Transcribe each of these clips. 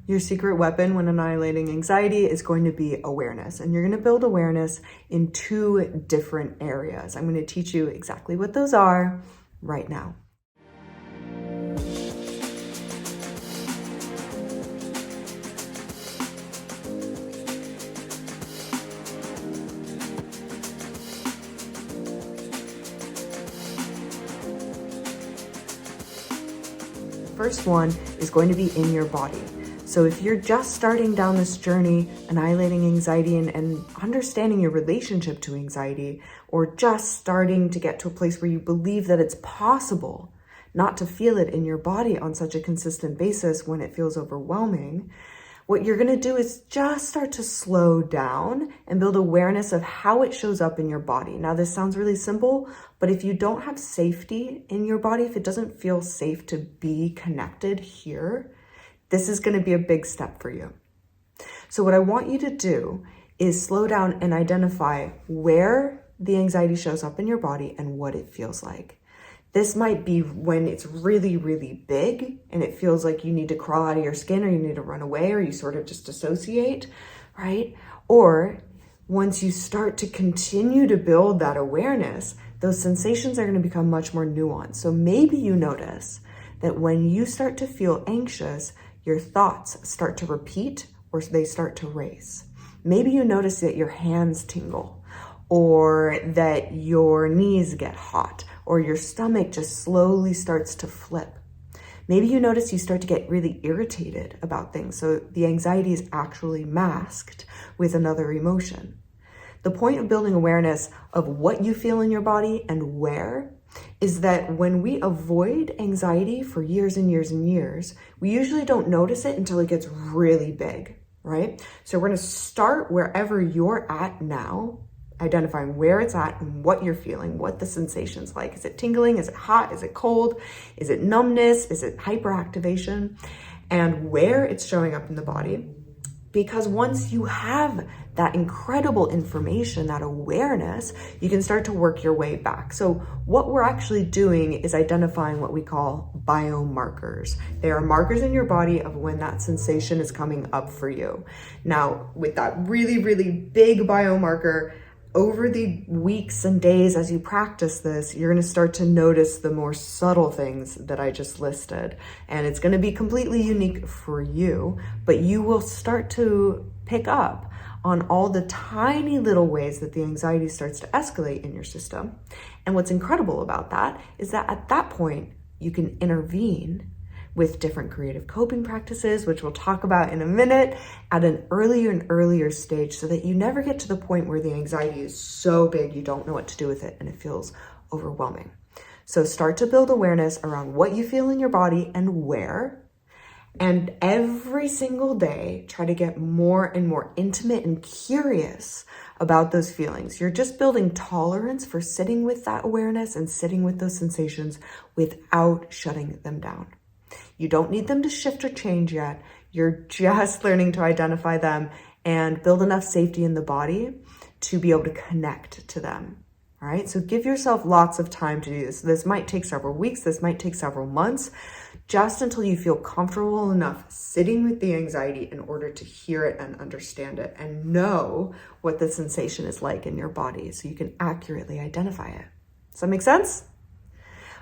Your secret weapon when annihilating anxiety is going to be awareness, and you're going to build awareness in 2 different areas. I'm going to teach you exactly what those are right now. First one is going to be in your body. So if you're just starting down this journey, annihilating anxiety and understanding your relationship to anxiety, or just starting to get to a place where you believe that it's possible not to feel it in your body on such a consistent basis when it feels overwhelming, what you're going to do is just start to slow down and build awareness of how it shows up in your body. Now, this sounds really simple, but if you don't have safety in your body, if it doesn't feel safe to be connected here, this is going to be a big step for you. So what I want you to do is slow down and identify where the anxiety shows up in your body and what it feels like. This might be when it's really, really big and it feels like you need to crawl out of your skin, or you need to run away, or you sort of just dissociate, right? Or once you start to continue to build that awareness, those sensations are going to become much more nuanced. So maybe you notice that when you start to feel anxious, your thoughts start to repeat or they start to race. Maybe you notice that your hands tingle, or that your knees get hot, or your stomach just slowly starts to flip. Maybe you notice you start to get really irritated about things, so the anxiety is actually masked with another emotion. The point of building awareness of what you feel in your body and where is that when we avoid anxiety for years and years and years, we usually don't notice it until it gets really big, right? So we're going to start wherever you're at now, identifying where it's at and what you're feeling, what the sensation's like. Is it tingling? Is it hot? Is it cold? Is it numbness? Is it hyperactivation? And where it's showing up in the body. Because once you have that incredible information, that awareness, you can start to work your way back. So what we're actually doing is identifying what we call biomarkers. They are markers in your body of when that sensation is coming up for you. Now, with that really, really big biomarker, over the weeks and days as you practice this, you're going to start to notice the more subtle things that I just listed. And it's going to be completely unique for you, but you will start to pick up on all the tiny little ways that the anxiety starts to escalate in your system. And what's incredible about that is that at that point, you can intervene with different creative coping practices, which we'll talk about in a minute, at an earlier and earlier stage, so that you never get to the point where the anxiety is so big you don't know what to do with it and it feels overwhelming. So start to build awareness around what you feel in your body and where. And every single day, try to get more and more intimate and curious about those feelings. You're just building tolerance for sitting with that awareness and sitting with those sensations without shutting them down. You don't need them to shift or change yet. You're just learning to identify them and build enough safety in the body to be able to connect to them. All right, so give yourself lots of time to do this. This might take several weeks, this might take several months, just until you feel comfortable enough sitting with the anxiety in order to hear it and understand it and know what the sensation is like in your body so you can accurately identify it. Does that make sense?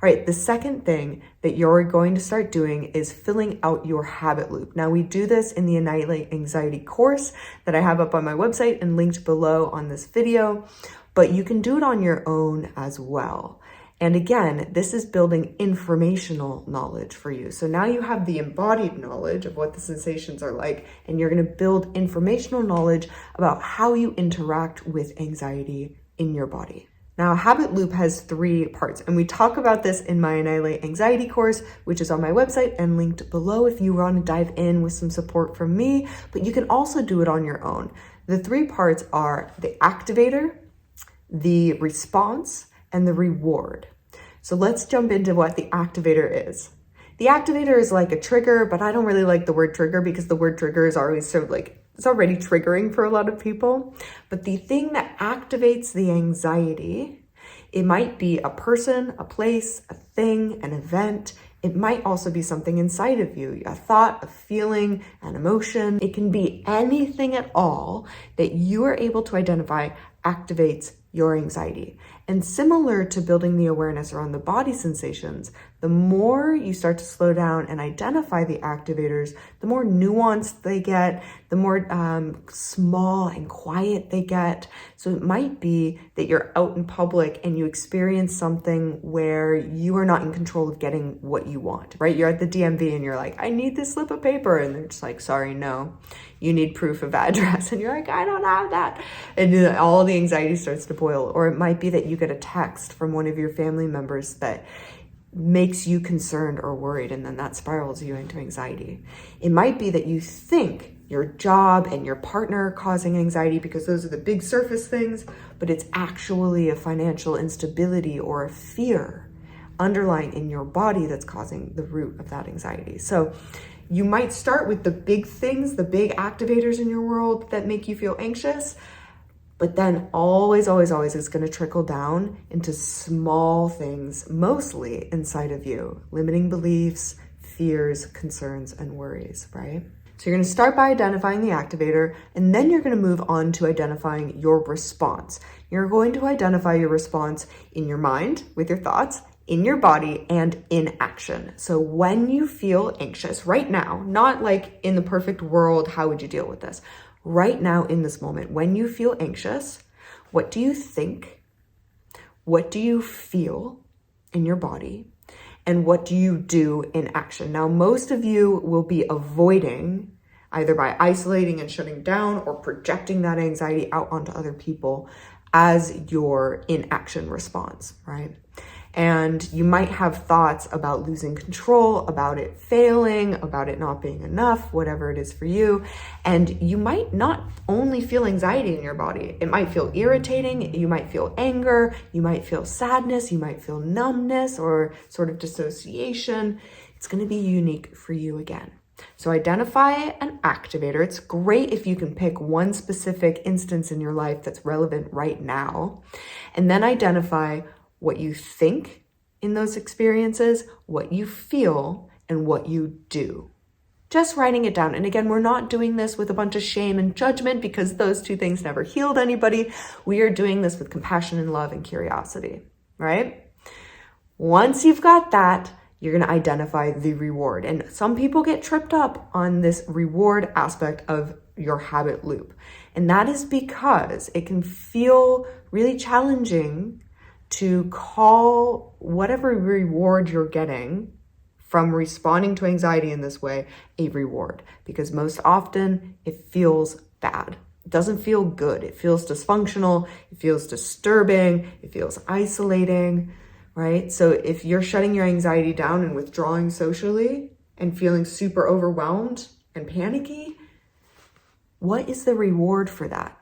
All right, the second thing that you're going to start doing is filling out your habit loop. Now, we do this in the Annihilating Anxiety course that I have up on my website and linked below on this video, but you can do it on your own as well. And again, this is building informational knowledge for you. So now you have the embodied knowledge of what the sensations are like, and you're going to build informational knowledge about how you interact with anxiety in your body. Now, a habit loop has 3 parts, and we talk about this in my Annihilating Anxiety course, which is on my website and linked below if you want to dive in with some support from me, but you can also do it on your own. The 3 parts are the activator, the response, and the reward. So let's jump into what the activator is. The activator is like a trigger, but I don't really like the word trigger because the word trigger is always sort of like, it's already triggering for a lot of people. But the thing that activates the anxiety, it might be a person, a place, a thing, an event, It might also be something inside of you, a thought, a feeling, an emotion. It can be anything at all that you are able to identify activates your anxiety. And similar to building the awareness around the body sensations, the more you start to slow down and identify the activators, the more nuanced they get, the more small and quiet they get. So it might be that you're out in public and you experience something where you are not in control of getting what you want, right? You're at the DMV and you're like, I need this slip of paper. And they're just like, sorry, no, you need proof of address. And you're like, I don't have that. And all the anxiety starts to boil. Or it might be that you get a text from one of your family members that makes you concerned or worried, and then that spirals you into anxiety. It might be that you think your job and your partner are causing anxiety because those are the big surface things, but it's actually a financial instability or a fear underlying in your body that's causing the root of that anxiety. So you might start with the big things, the big activators in your world that make you feel anxious, but then always is going to trickle down into small things, mostly inside of you, limiting beliefs, fears, concerns, and worries, right? So you're going to start by identifying the activator, and then you're going to move on to identifying your response. You're going to identify your response in your mind, with your thoughts, in your body, and in action. So when you feel anxious right now, not like in the perfect world, how would you deal with this? Right now in this moment, when you feel anxious, what do you think? What do you feel in your body? And what do you do in action? Now, most of you will be avoiding either by isolating and shutting down or projecting that anxiety out onto other people as your inaction response, right? And you might have thoughts about losing control, about it failing, about it not being enough, whatever it is for you. And you might not only feel anxiety in your body. It might feel irritating. You might feel anger. You might feel sadness. You might feel numbness or sort of dissociation. It's going to be unique for you again. So identify an activator. It's great if you can pick one specific instance in your life that's relevant right now. And then identify what you think in those experiences, what you feel, and what you do. Just writing it down. And again, we're not doing this with a bunch of shame and judgment because those two things never healed anybody. We are doing this with compassion and love and curiosity, right? Once you've got that, you're going to identify the reward. And some people get tripped up on this reward aspect of your habit loop. And that is because it can feel really challenging to call whatever reward you're getting from responding to anxiety in this way a reward, because most often it feels bad. It doesn't feel good. It feels dysfunctional. It feels disturbing. It feels isolating, right? So if you're shutting your anxiety down and withdrawing socially and feeling super overwhelmed and panicky, what is the reward for that?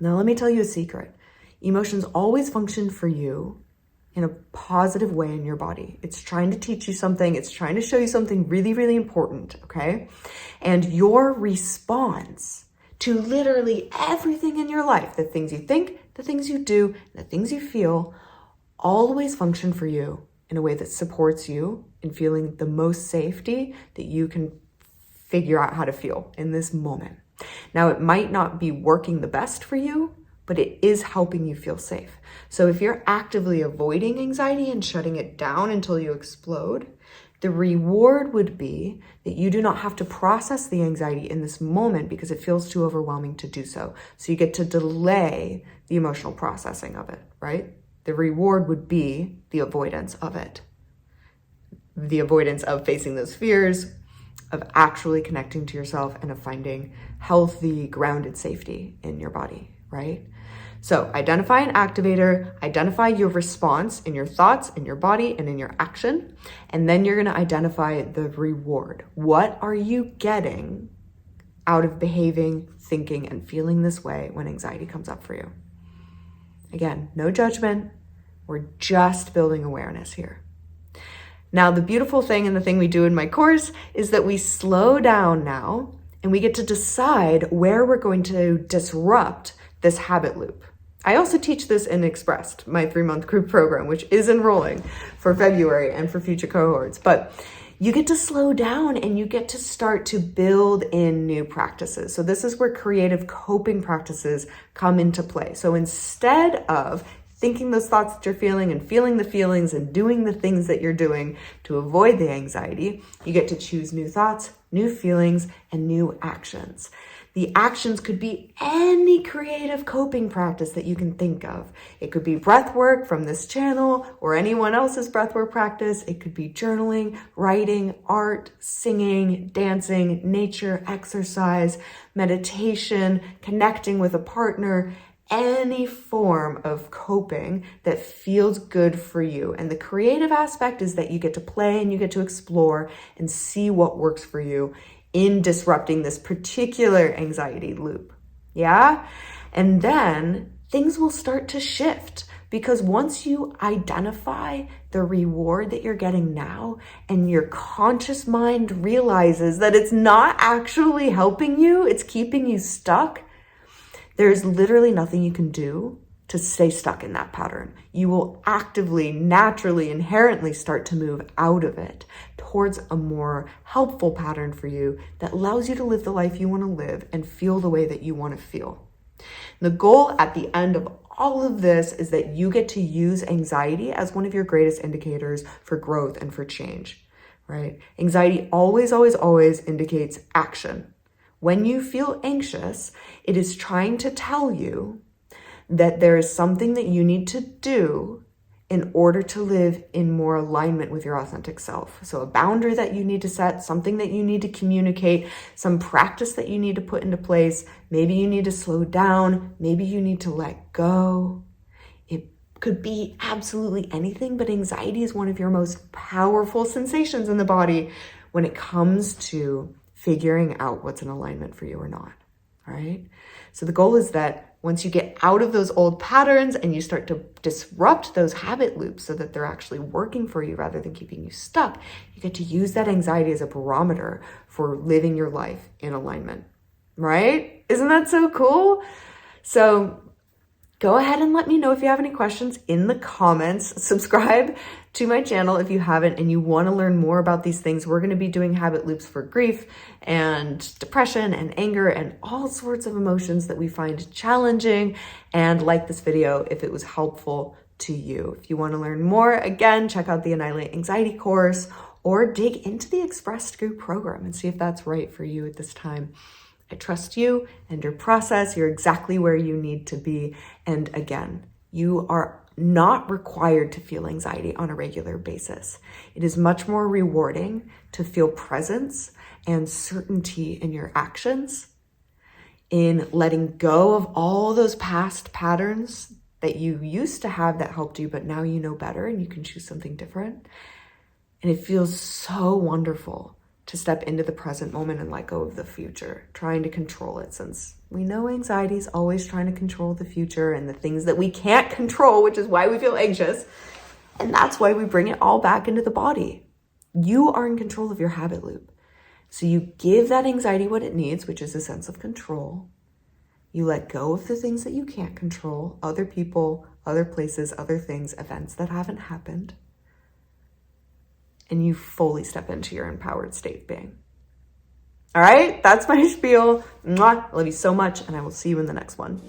Now, let me tell you a secret. Emotions always function for you in a positive way in your body. It's trying to teach you something. It's trying to show you something really, really important, okay? And your response to literally everything in your life, the things you think, the things you do, the things you feel, always function for you in a way that supports you in feeling the most safety that you can figure out how to feel in this moment. Now, it might not be working the best for you, but it is helping you feel safe. So if you're actively avoiding anxiety and shutting it down until you explode, the reward would be that you do not have to process the anxiety in this moment because it feels too overwhelming to do so. So you get to delay the emotional processing of it, right? The reward would be the avoidance of it. The avoidance of facing those fears, of actually connecting to yourself, and of finding healthy, grounded safety in your body, right? So identify an activator, identify your response in your thoughts, in your body, and in your action. And then you're going to identify the reward. What are you getting out of behaving, thinking, and feeling this way when anxiety comes up for you? Again, no judgment. We're just building awareness here. Now, the beautiful thing and the thing we do in my course is that we slow down now and we get to decide where we're going to disrupt this habit loop. I also teach this in Expressed, my 3-month group program, which is enrolling for February and for future cohorts. But you get to slow down and you get to start to build in new practices. So this is where creative coping practices come into play. So instead of thinking those thoughts that you're feeling and feeling the feelings and doing the things that you're doing to avoid the anxiety, you get to choose new thoughts, new feelings, and new actions. The actions could be any creative coping practice that you can think of. It could be breath work from this channel or anyone else's breath work practice. It could be journaling, writing, art, singing, dancing, nature, exercise, meditation, connecting with a partner, any form of coping that feels good for you. And the creative aspect is that you get to play and you get to explore and see what works for you in disrupting this particular anxiety loop. Yeah? And then things will start to shift, because once you identify the reward that you're getting now and your conscious mind realizes that it's not actually helping you, it's keeping you stuck, there's literally nothing you can do to stay stuck in that pattern. You will actively, naturally, inherently start to move out of it towards a more helpful pattern for you that allows you to live the life you want to live and feel the way that you want to feel. The goal at the end of all of this is that you get to use anxiety as one of your greatest indicators for growth and for change, right? Anxiety always, always, always indicates action. When you feel anxious, it is trying to tell you that there is something that you need to do in order to live in more alignment with your authentic self. So a boundary that you need to set, something that you need to communicate, some practice that you need to put into place. Maybe you need to slow down. Maybe you need to let go. It could be absolutely anything, but anxiety is one of your most powerful sensations in the body when it comes to figuring out what's in alignment for you or not, all right? So the goal is that once you get out of those old patterns and you start to disrupt those habit loops so that they're actually working for you rather than keeping you stuck, you get to use that anxiety as a barometer for living your life in alignment, right? Isn't that so cool? So go ahead and let me know if you have any questions in the comments. Subscribe to my channel if you haven't and you want to learn more about these things. We're going to be doing habit loops for grief and depression and anger and all sorts of emotions that we find challenging. And like this video if it was helpful to you. If you want to learn more, again, check out the Annihilating Anxiety course or dig into the Expressed group program and see if that's right for you at this time. I trust you and your process. You're exactly where you need to be. And again, you are not required to feel anxiety on a regular basis. It is much more rewarding to feel presence and certainty in your actions, in letting go of all those past patterns that you used to have that helped you, but now you know better and you can choose something different. And it feels so wonderful to step into the present moment and let go of the future, trying to control it, since we know anxiety is always trying to control the future and the things that we can't control, which is why we feel anxious. And that's why we bring it all back into the body. You are in control of your habit loop. So you give that anxiety what it needs, which is a sense of control. You let go of the things that you can't control, other people, other places, other things, events that haven't happened. And you fully step into your empowered state being. All right, that's my spiel. Mwah. I love you so much, and I will see you in the next one.